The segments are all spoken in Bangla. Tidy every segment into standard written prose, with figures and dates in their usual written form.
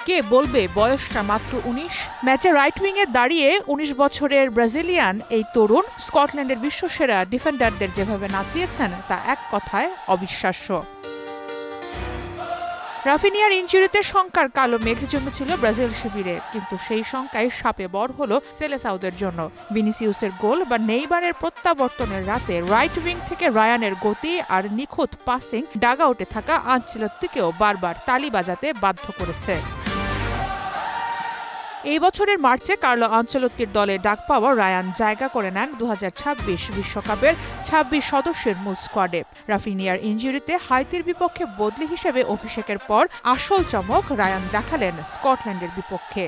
কে বলবে বয়সটা মাত্র ১৯? ম্যাচে রাইট উইংয়ে দাঁড়িয়ে ১৯ বছরের ব্রাজিলিয়ান এই তরুণ স্কটল্যান্ডের বিশ্বসেরা ডিফেন্ডারদের যেভাবে নাচিয়েছেন তা এক কথায় অবিশ্বাস্য। রাফিনিয়ার ইনজুরিতে শঙ্কার কালো মেঘ জমেছিল ব্রাজিল শিবিরে, কিন্তু সেই শঙ্কায় শাপে বর হলো সেলেসাউদের জন্য। ভিনিসিয়াসের গোল বা নেইমারের প্রত্যাবর্তনের রাতে রাইট উইং থেকে রায়ানের গতি আর নিখুঁত পাসিং ডাগআউটে থাকা আনচেলত্তিকেও বারবার তালি বাজাতে বাধ্য করেছে। এই বছরের মার্চে কার্লো আনচেলত্তির দলে ডাক পাওয়া রায়ান জায়গা করে নেন ২০২৬ বিশ্বকাপের ২৬ সদস্যের মূল স্কোয়াডে। রাফিনিয়ার ইনজুরিতে হাইতির বিপক্ষে বদলি হিসেবে অভিষেকের পর আসল চমক রায়ান দেখালেন স্কটল্যান্ডের বিপক্ষে।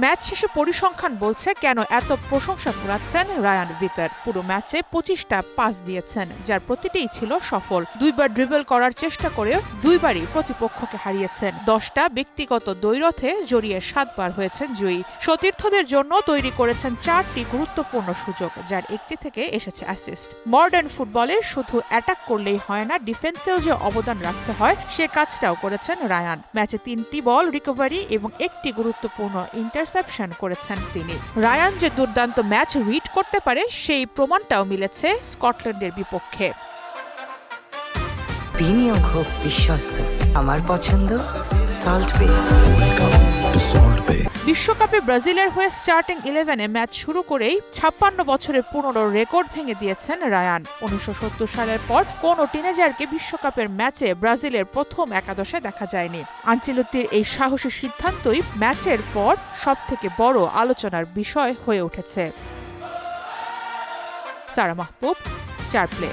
ম্যাচ শেষে পরিসংখ্যান বলছে কেন এত প্রশংসা কুড়াচ্ছেন রায়ান ভিতর। পুরো ম্যাচে ২৫টা পাস দিয়েছেন, যার প্রতিটিই ছিল সফল। ২বার ড্রিবল করার চেষ্টা করে ২বারই প্রতিপক্ষকে হারিয়েছেন। ১০টা ব্যক্তিগত দ্বৈরথে জড়িয়ে ৭বার হয়েছেন জয়ী। সতীর্থদের জন্য তৈরি করেছেন ৪টি গুরুত্বপূর্ণ সুযোগ, যার একটি থেকে এসেছে অ্যাসিস্ট। মডার্ন ফুটবলে শুধু অ্যাটাক করলেই হয় না, ডিফেন্সেও যে অবদান রাখতে হয় সে কাজটাও করেছেন রায়ান। ম্যাচে ৩টি বল রিকভারি এবং একটি গুরুত্বপূর্ণ ইন্টারসেপশন করেছেন তিনি। রায়ান যে দুর্দান্ত ম্যাচ রিড করতে পারে সেই প্রমাণটাও মিলেছে স্কটল্যান্ডের বিপক্ষে। বিনিয়োগ হোক বিশ্বস্ত, আমার পছন্দ সল্ট বে। বিশ্বকাপে ব্রাজিলের হয়ে স্টার্টিং 11-এ ম্যাচ শুরু করেই ৫৬ বছরের পুরনো রেকর্ড ভেঙে দিয়েছেন রায়ান। ১৯৭০ সালের পর কোনো টিনেজারকে বিশ্বকাপের ম্যাচে ব্রাজিলের প্রথম একাদশে দেখা যায়নি। আনচেলত্তির এই সাহসী সিদ্ধান্তই ম্যাচের পর সবথেকে বড় আলোচনার বিষয় হয়ে উঠেছে। সারা মাহবুব, স্টার প্লে।